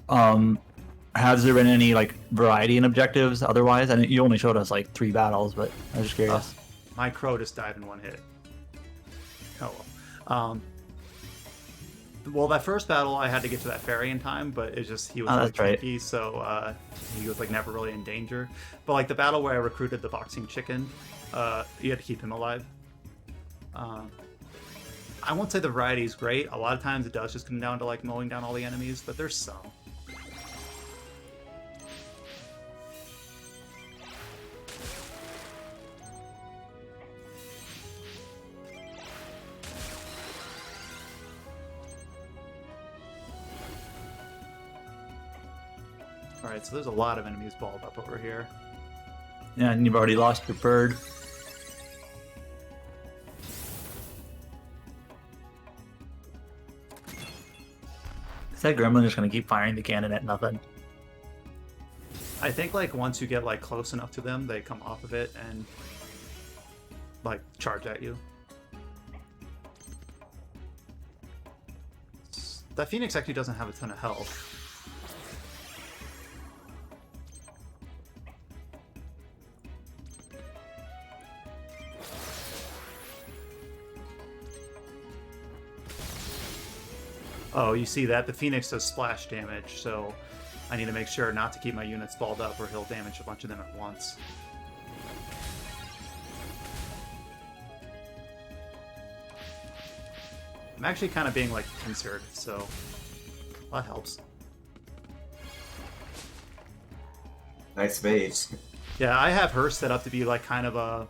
Has there been any like variety in objectives otherwise? I mean, you only showed us like 3 battles, but I was just curious. My crow just died in 1 hit. Oh well. Well, that first battle I had to get to that ferry in time, but it's just he was really tricky, so he was like never really in danger. But like the battle where I recruited the boxing chicken, you had to keep him alive. I won't say the variety is great. A lot of times it does just come down to like mowing down all the enemies, but there's some. Alright, so there's a lot of enemies balled up over here. Yeah, and you've already lost your bird. Is that gremlin just gonna keep firing the cannon at nothing? I think like once you get like close enough to them, they come off of it and like charge at you. That Phoenix actually doesn't have a ton of health. Oh, you see that? The Phoenix does splash damage, so I need to make sure not to keep my units balled up or he'll damage a bunch of them at once. I'm actually kind of being like pincered, so that helps. Nice bait. Yeah, I have her set up to be like kind of a...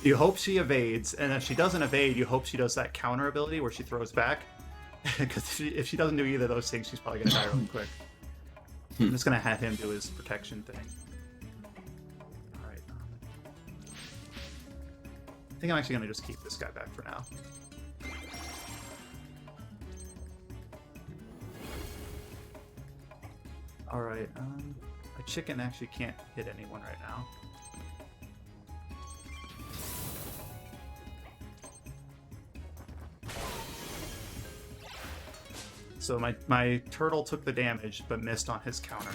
You hope she evades, and if she doesn't evade, you hope she does that counter ability where she throws back. Because if she doesn't do either of those things, she's probably going to die really quick. I'm just going to have him do his protection thing. Alright. I think I'm actually going to just keep this guy back for now. Alright, a chicken actually can't hit anyone right now. So my turtle took the damage, but missed on his counter.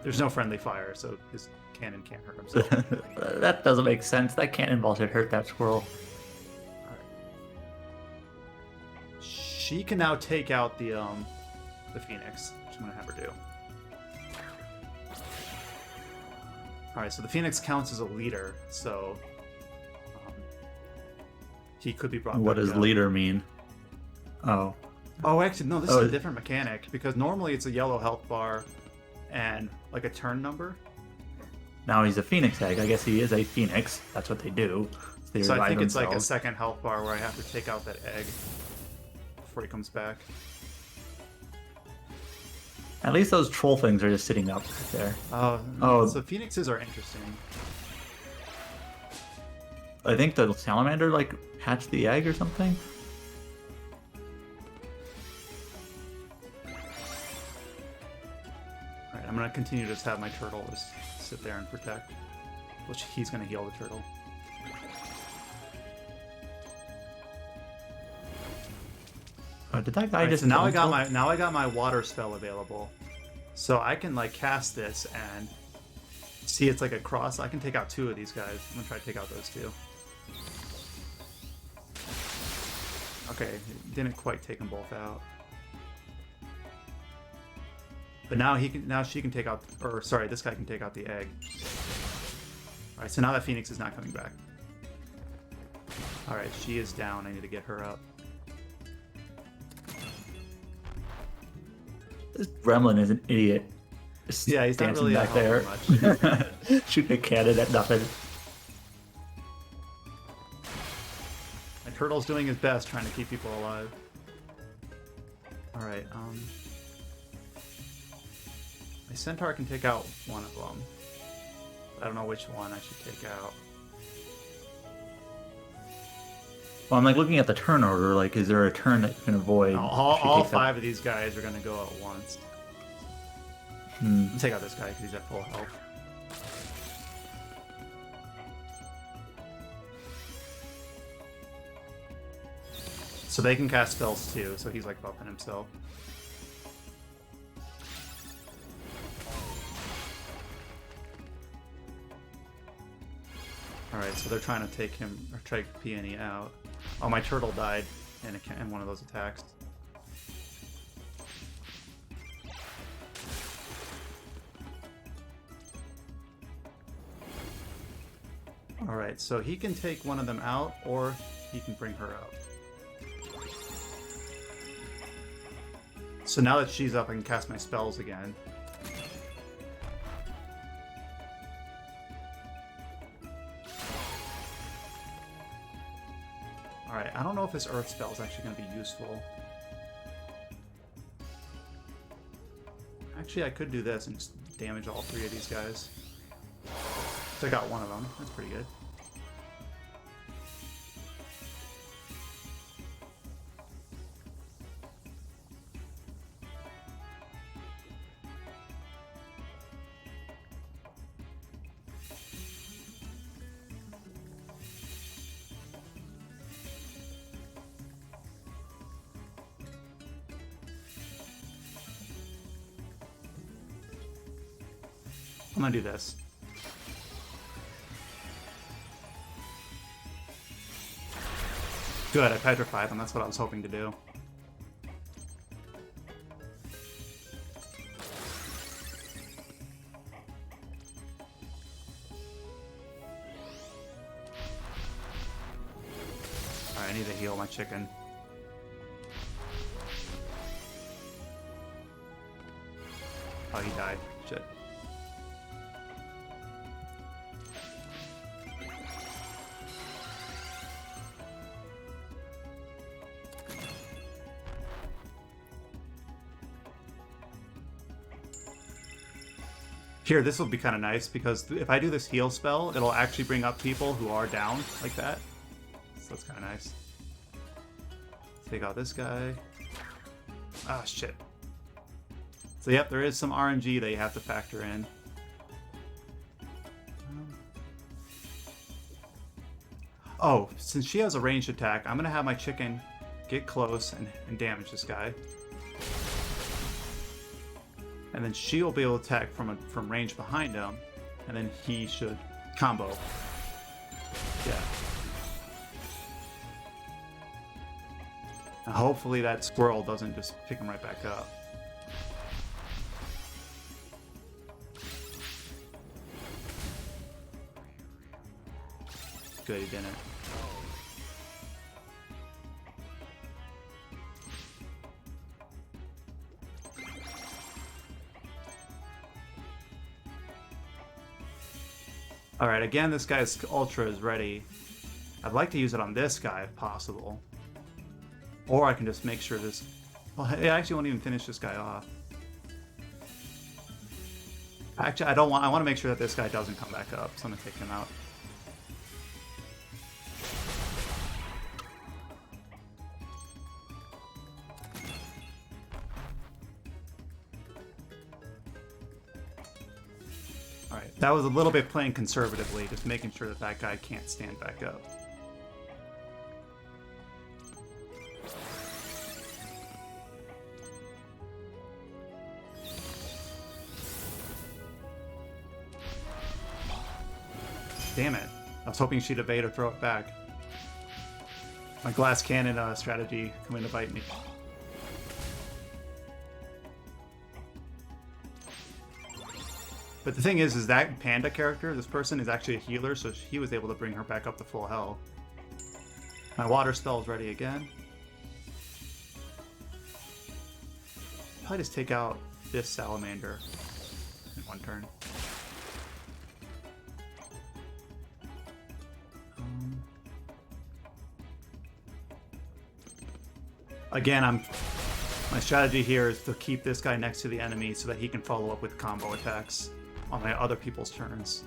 There's no friendly fire, so his cannon can't hurt himself. That doesn't make sense. That cannonball should hurt that squirrel. Right. She can now take out the Phoenix, which I'm gonna have her do. Alright, so the Phoenix counts as a leader, so he could be brought back. What does leader mean? Oh. Oh, actually, no, this is a different mechanic, because normally it's a yellow health bar and like a turn number. Now he's a Phoenix egg. I guess he is a Phoenix. That's what they do. So I think it's like a second health bar where I have to take out that egg before he comes back. At least those troll things are just sitting up there. Oh, so Phoenixes are interesting. I think the salamander like hatched the egg or something. Alright, I'm gonna continue to just have my turtle just sit there and protect. Which he's gonna heal the turtle. Did that guy just? So now I got my water spell available, so I can like cast this and see it's like a cross. I can take out two of these guys. I'm gonna try to take out those two. Okay, didn't quite take them both out, but now she can take out, or sorry, this guy can take out the egg. All right, so now that Phoenix is not coming back. All right, she is down. I need to get her up. This gremlin is an idiot. Just yeah, he's not really back there, much. Shooting a cannon at nothing. My turtle's doing his best, trying to keep people alive. All right, my centaur can take out one of them. I don't know which one I should take out. Well, I'm like looking at the turn order. Like, is there a turn that you can avoid? No, all five of these guys are going to go at once. Take out this guy because he's at full health. So they can cast spells too, so he's like buffing himself. Alright, so they're trying to take him, or take Peony out. Oh, my turtle died in one of those attacks. Alright, so he can take one of them out, or he can bring her out. So now that she's up, I can cast my spells again. Alright, I don't know if this earth spell is actually going to be useful. Actually, I could do this and just damage all 3 of these guys. So I got one of them. That's pretty good. I'm gonna do this. Good, I petrified them. That's what I was hoping to do. Alright, I need to heal my chicken. Oh, he died. Shit. Here, this will be kind of nice, because if I do this heal spell, it'll actually bring up people who are down, like that. So that's kind of nice. Take out this guy. Ah, shit. So yep, there is some RNG that you have to factor in. Oh, since she has a ranged attack, I'm going to have my chicken get close and damage this guy. And then she'll be able to attack from range behind him, and then he should combo. Yeah. And hopefully that squirrel doesn't just pick him right back up. Good, he didn't. Alright, again, this guy's Ultra is ready. I'd like to use it on this guy if possible. Or I can just make sure this... Well, I actually won't even finish this guy off. Actually, I want to make sure that this guy doesn't come back up, so I'm going to take him out. Alright, that was a little bit playing conservatively, just making sure that that guy can't stand back up. Damn it. I was hoping she'd evade or throw it back. My glass cannon strategy coming to bite me. But the thing is that panda character, this person, is actually a healer, so he was able to bring her back up to full health. My water spell is ready again. Probably just take out this salamander in one turn. Again, my strategy here is to keep this guy next to the enemy so that he can follow up with combo attacks on my other people's turns.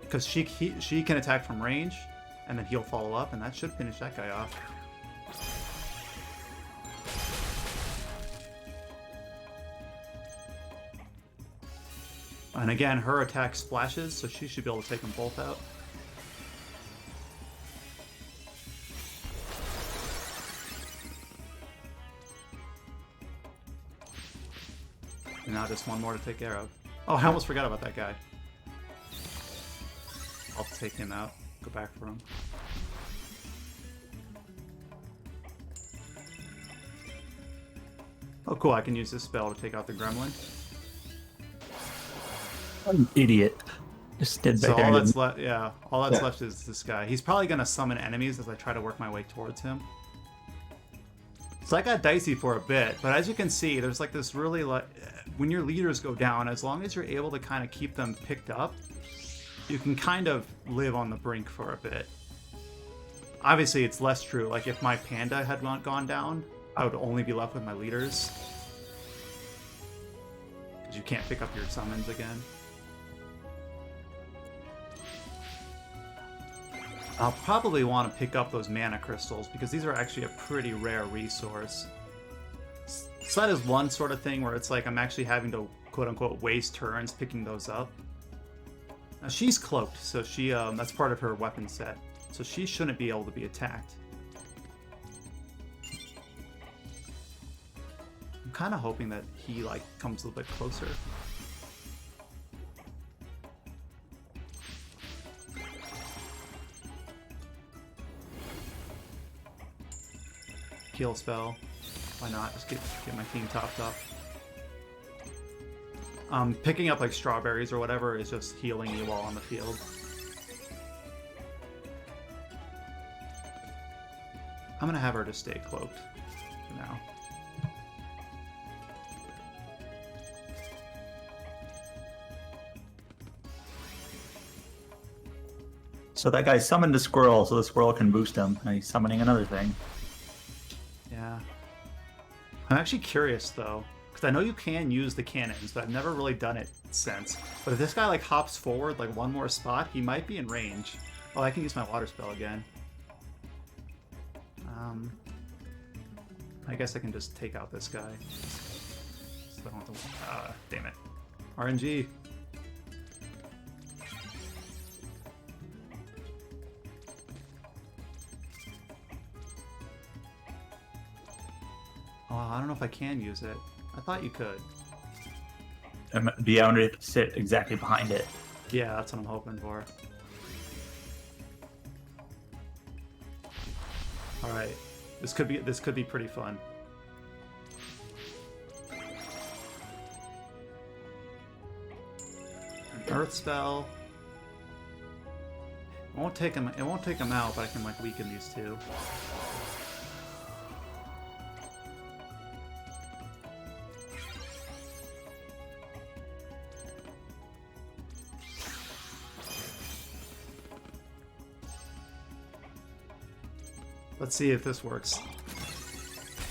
Because she can attack from range, and then he'll follow up, and that should finish that guy off. And again, her attack splashes, so she should be able to take them both out. And now just one more to take care of. Oh, I almost forgot about that guy. I'll take him out. Go back for him. Oh, cool. I can use this spell to take out the gremlin. What an idiot. Just stood back So there. all that's left, yeah, all that's left is this guy. He's probably gonna summon enemies as I try to work my way towards him. So I got dicey for a bit, but as you can see, there's like this really when your leaders go down, as long as you're able to kind of keep them picked up, you can kind of live on the brink for a bit. Obviously, it's less true. Like if my panda had not gone down, I would only be left with my leaders. because you can't pick up your summons again. I'll probably want to pick up those mana crystals because these are actually a pretty rare resource. So that is one sort of thing where it's like I'm actually having to quote-unquote waste turns picking those up. Now she's cloaked, so she that's part of her weapon set, so she shouldn't be able to be attacked. I'm kind of hoping that he like comes a little bit closer. Heal spell. Why not? Just get my team topped up. Picking up like strawberries or whatever is just healing you while on the field. I'm gonna have her just stay cloaked for now. So that guy summoned a squirrel, so the squirrel can boost him. And he's summoning another thing. Yeah. I'm actually curious though, because I know you can use the cannons, but I've never really done it since. But if this guy like hops forward like one more spot, he might be in range. Oh, I can use my water spell again. I guess I can just take out this guy. So I don't have to, damn it. RNG. Oh, I don't know if I can use it. I thought you could. Be able to sit exactly behind it. Yeah, that's what I'm hoping for. All right, this could be pretty fun. An earth spell. It won't take him out, but I can like weaken these two. Let's see if this works.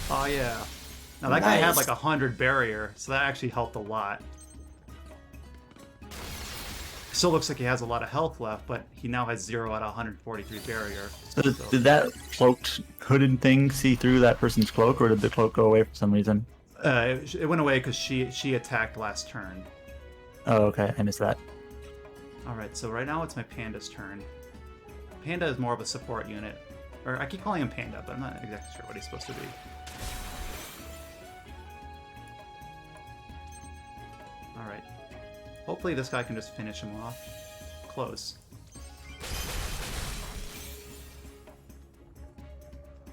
Oh yeah. Now that guy had like 100 barrier, so that actually helped a lot. Still looks like he has a lot of health left, but he now has 0 out of 143 barrier. So did that cloaked hooded thing see through that person's cloak, or did the cloak go away for some reason? It went away because she attacked last turn. Oh, okay. I missed that. Alright, so right now it's my Panda's turn. Panda is more of a support unit. Or I keep calling him Panda, but I'm not exactly sure what he's supposed to be. Alright. Hopefully this guy can just finish him off. Close.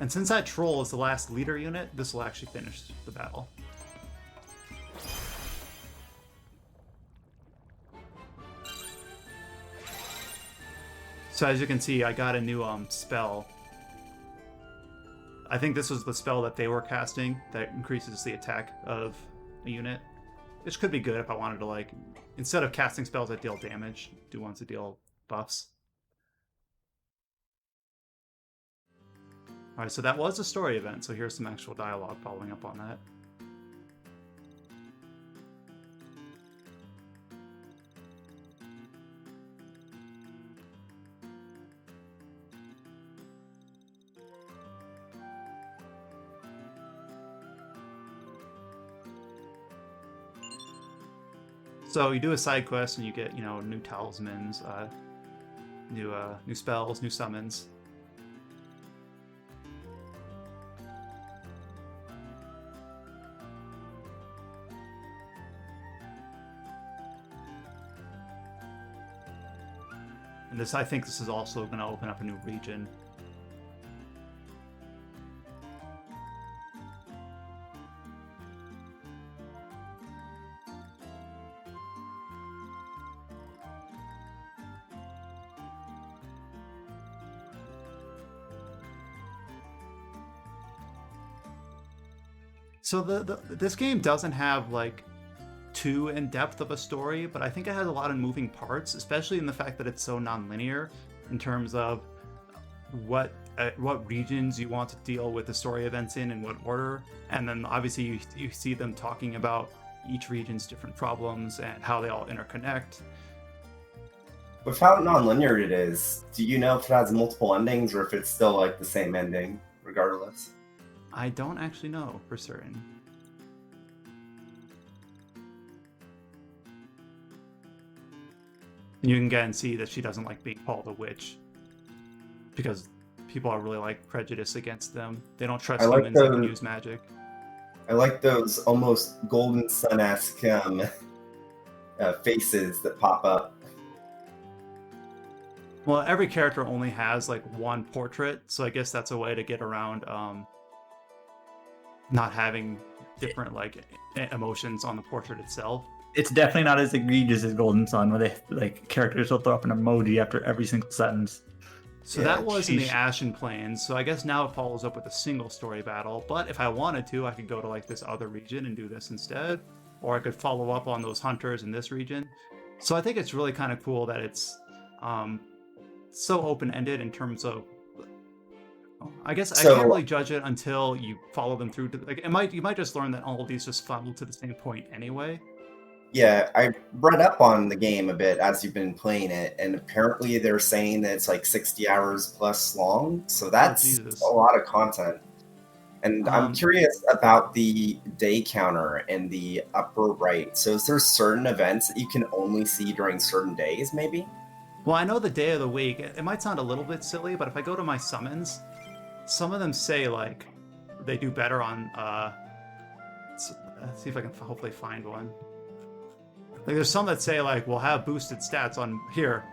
And since that troll is the last leader unit, this will actually finish the battle. So as you can see, I got a new spell. I think this was the spell that they were casting that increases the attack of a unit. Which could be good if I wanted to, like, instead of casting spells that deal damage, do ones that deal buffs. Alright, so that was a story event, so here's some actual dialogue following up on that. So you do a side quest and you get, new talismans, new spells, new summons. And I think this is also going to open up a new region. So this game doesn't have like too in-depth of a story, but I think it has a lot of moving parts, especially in the fact that it's so non-linear in terms of what regions you want to deal with the story events in and what order. And then obviously you see them talking about, each region's different problems and how they all interconnect. With how non-linear it is, do you know if it has multiple endings or if it's still like the same ending regardless? I don't actually know for certain. And you can again see that she doesn't like being called a witch because people are really like prejudiced against them. They don't trust humans that can use magic. I like those almost Golden Sun-esque faces that pop up. Well, every character only has like one portrait, so I guess that's a way to get around not having different like emotions on the portrait itself. It's definitely not as egregious as Golden Sun, where they like characters will throw up an emoji after every single sentence. So that was in the Ashen Plains, so I guess now it follows up with a single story battle, but if I wanted to, I could go to like this other region and do this instead, or I could follow up on those hunters in this region. So I think it's really kind of cool that it's so open-ended in terms of, I guess I can't really judge it until you follow them through to, like, you might just learn that all of these just funnel to the same point anyway. Yeah, I read up on the game a bit as you've been playing it, and apparently they're saying that it's like 60 hours plus long, so that's a lot of content. And I'm curious about the day counter in the upper right. So is there certain events that you can only see during certain days, maybe? Well, I know the day of the week. It might sound a little bit silly, but if I go to my summons, some of them say like they do better on let's see if I can hopefully find one. Like there's some that say like we'll have boosted stats on here.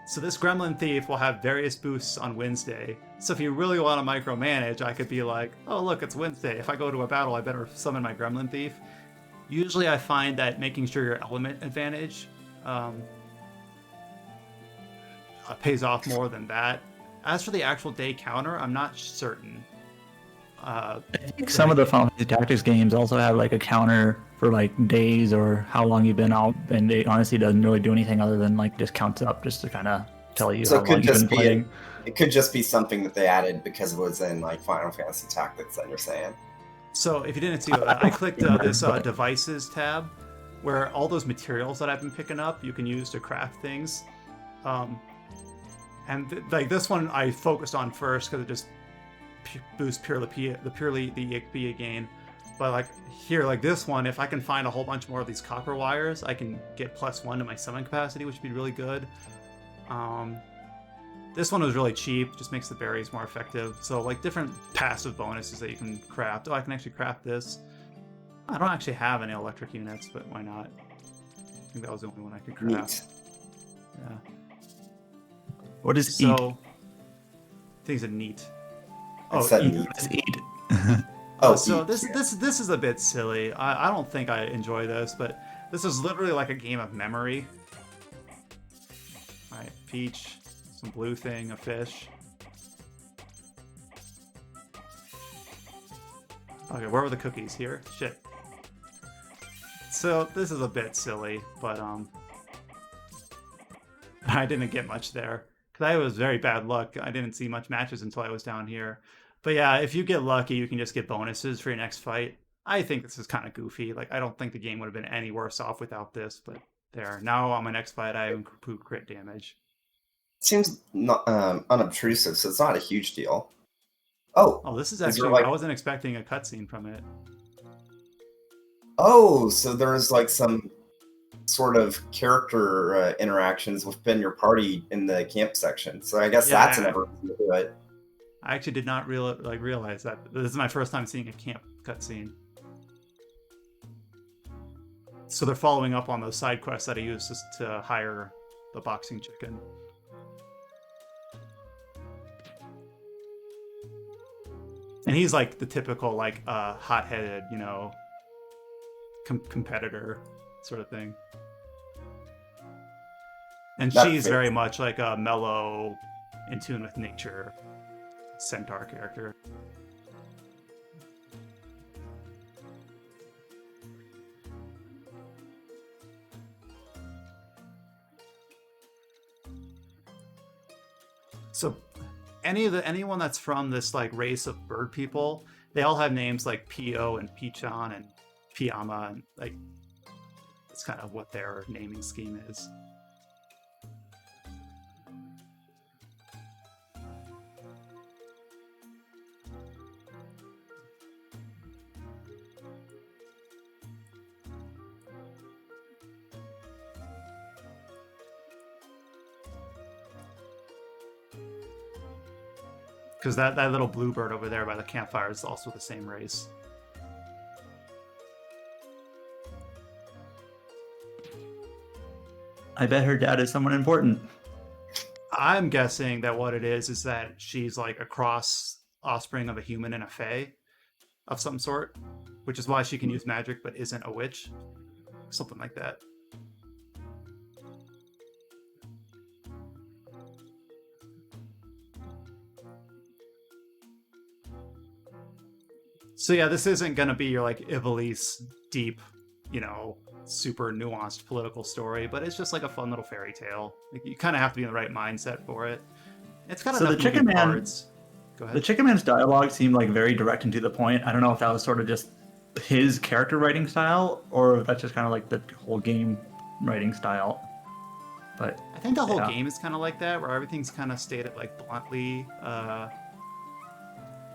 So this Gremlin Thief will have various boosts on Wednesday. So if you really want to micromanage, I could be like, oh look, it's Wednesday. If I go to a battle, I better summon my Gremlin Thief. Usually I find that making sure your element advantage pays off more than that. As for the actual day counter, I'm not certain. I think some of the Fae Tactics games also have like a counter for like days or how long you've been out, and it honestly doesn't really do anything other than like just counts up just to kind of tell you how long you've been playing. It could just be something that they added because it was in like Final Fantasy Tactics that you're saying. So if you didn't see that, I clicked this devices tab where all those materials that I've been picking up you can use to craft things. And like this one I focused on first because it just boosts purely the XP gain. But like here, like this one, if I can find a whole bunch more of these copper wires, I can get +1 to my summon capacity, which would be really good. This one was really cheap, just makes the berries more effective. So like different passive bonuses that you can craft. Oh, I can actually craft this. I don't actually have any electric units, but why not? I think that was the only one I could craft. Yeah. What is eat? Things are neat. Eat. So this is a bit silly. I don't think I enjoy this, but this is literally like a game of memory. All right, peach, some blue thing, a fish. Okay, where were the cookies? Here? Shit. So this is a bit silly, but I didn't get much there. Because I was very bad luck. I didn't see much matches until I was down here. But yeah, if you get lucky, you can just get bonuses for your next fight. I think this is kind of goofy. Like, I don't think the game would have been any worse off without this. But there. Now on my next fight, I improve crit damage. Seems not unobtrusive, so it's not a huge deal. Oh, this is actually... I wasn't expecting a cutscene from it. Oh, so there's like some sort of character interactions within your party in the camp section. So I guess that's another reason to do it. I actually did not realize that. This is my first time seeing a camp cutscene. So they're following up on those side quests that I used just to hire the boxing chicken. And he's like the typical like hot-headed, you know, competitor sort of thing. And she's very much like a mellow, in tune with nature centaur character. So anyone that's from this like race of bird people, they all have names like Pio and Pichon and Piama, and like That's kind of what their naming scheme is. Because that little bluebird over there by the campfire is also the same race. I bet her dad is someone important. I'm guessing that what it is that she's like a cross offspring of a human and a fae of some sort, which is why she can use magic but isn't a witch. Something like that. So yeah, this isn't going to be your like Ivalice deep, super nuanced political story, but it's just like a fun little fairy tale. Like, you kind of have to be in the right mindset for it. It's got enough moving parts. Go ahead. The Chicken Man's dialogue seemed like very direct and to the point. I don't know if that was sort of just his character writing style, or if that's just kind of like the whole game writing style. But I think the whole game is kind of like that, where everything's kind of stated like bluntly,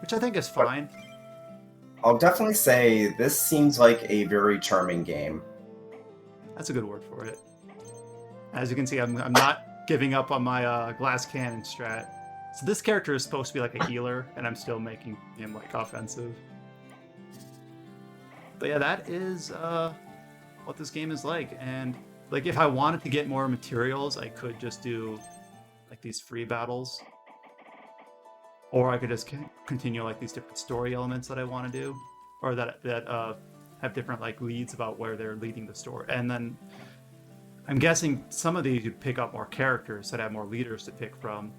which I think is fine. I'll definitely say this seems like a very charming game. That's a good word for it. As you can see, I'm not giving up on my glass cannon strat. So this character is supposed to be like a healer, and I'm still making him like offensive. But yeah, that is what this game is like. And like, if I wanted to get more materials, I could just do like these free battles. Or I could just continue like these different story elements that I want to do, or that have different like leads about where they're leading the story. And then I'm guessing some of these you'd pick up more characters that have more leaders to pick from.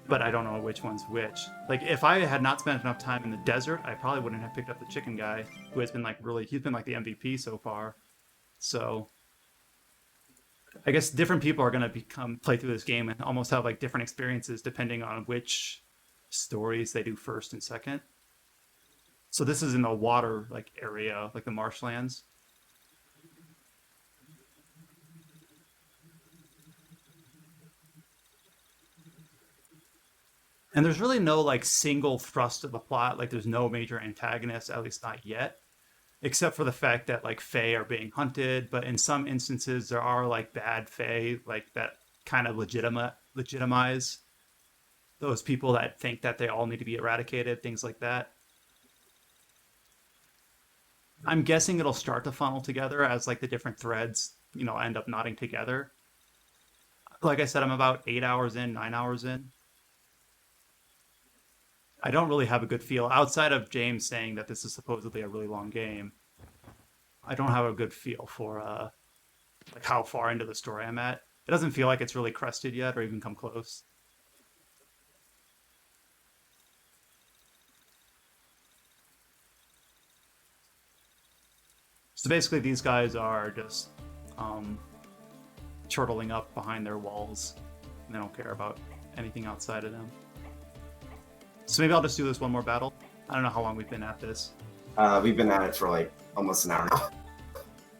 But I don't know which one's which. Like, if I had not spent enough time in the desert, I probably wouldn't have picked up the chicken guy, who has been like he's been like the MVP so far. So I guess different people are going to play through this game and almost have like different experiences depending on which stories they do first and second. So this is in the water like area, like the marshlands. And there's really no like single thrust of the plot. Like, there's no major antagonist, at least not yet. Except for the fact that like Fae are being hunted, but in some instances there are like bad Fae, like that kind of legitimize those people that think that they all need to be eradicated, things like that. I'm guessing it'll start to funnel together as like the different threads, end up knotting together. Like I said, I'm about 9 hours in. I don't really have a good feel outside of James saying that this is supposedly a really long game. I don't have a good feel for like how far into the story I'm at. It doesn't feel like it's really crested yet or even come close. So basically these guys are just chortling up behind their walls, and they don't care about anything outside of them. So maybe I'll just do this one more battle. I don't know how long we've been at this. We've been at it for like almost an hour now.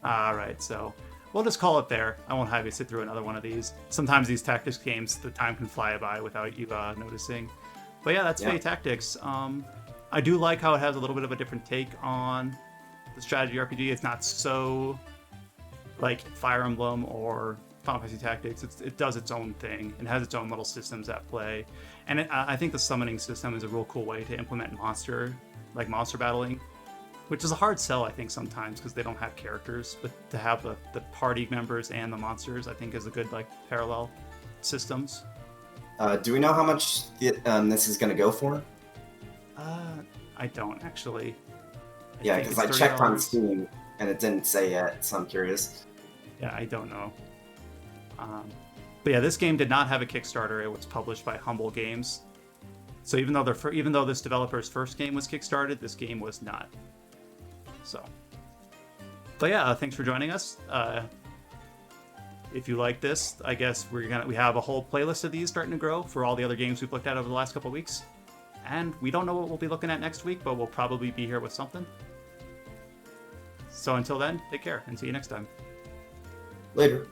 All right, so we'll just call it there. I won't have you sit through another one of these. Sometimes these tactics games, the time can fly by without you noticing. But yeah, that's Fae Tactics. I do like how it has a little bit of a different take on the strategy RPG. It's not so like Fire Emblem or Final Fantasy Tactics. It does its own thing and has its own little systems at play. And I think the summoning system is a real cool way to implement monster battling, which is a hard sell, I think, sometimes because they don't have characters. But to have the party members and the monsters, I think, is a good like parallel systems. Do we know how much this is going to go for? I don't actually. Yeah, because I checked on Steam and it didn't say yet, so I'm curious. Yeah, I don't know. But yeah, this game did not have a Kickstarter. It was published by Humble Games. So even though this developer's first game was kickstarted, this game was not. So, but yeah, thanks for joining us. If you like this, I guess we have a whole playlist of these starting to grow for all the other games we've looked at over the last couple of weeks. And we don't know what we'll be looking at next week, but we'll probably be here with something. So until then, take care and see you next time. Later.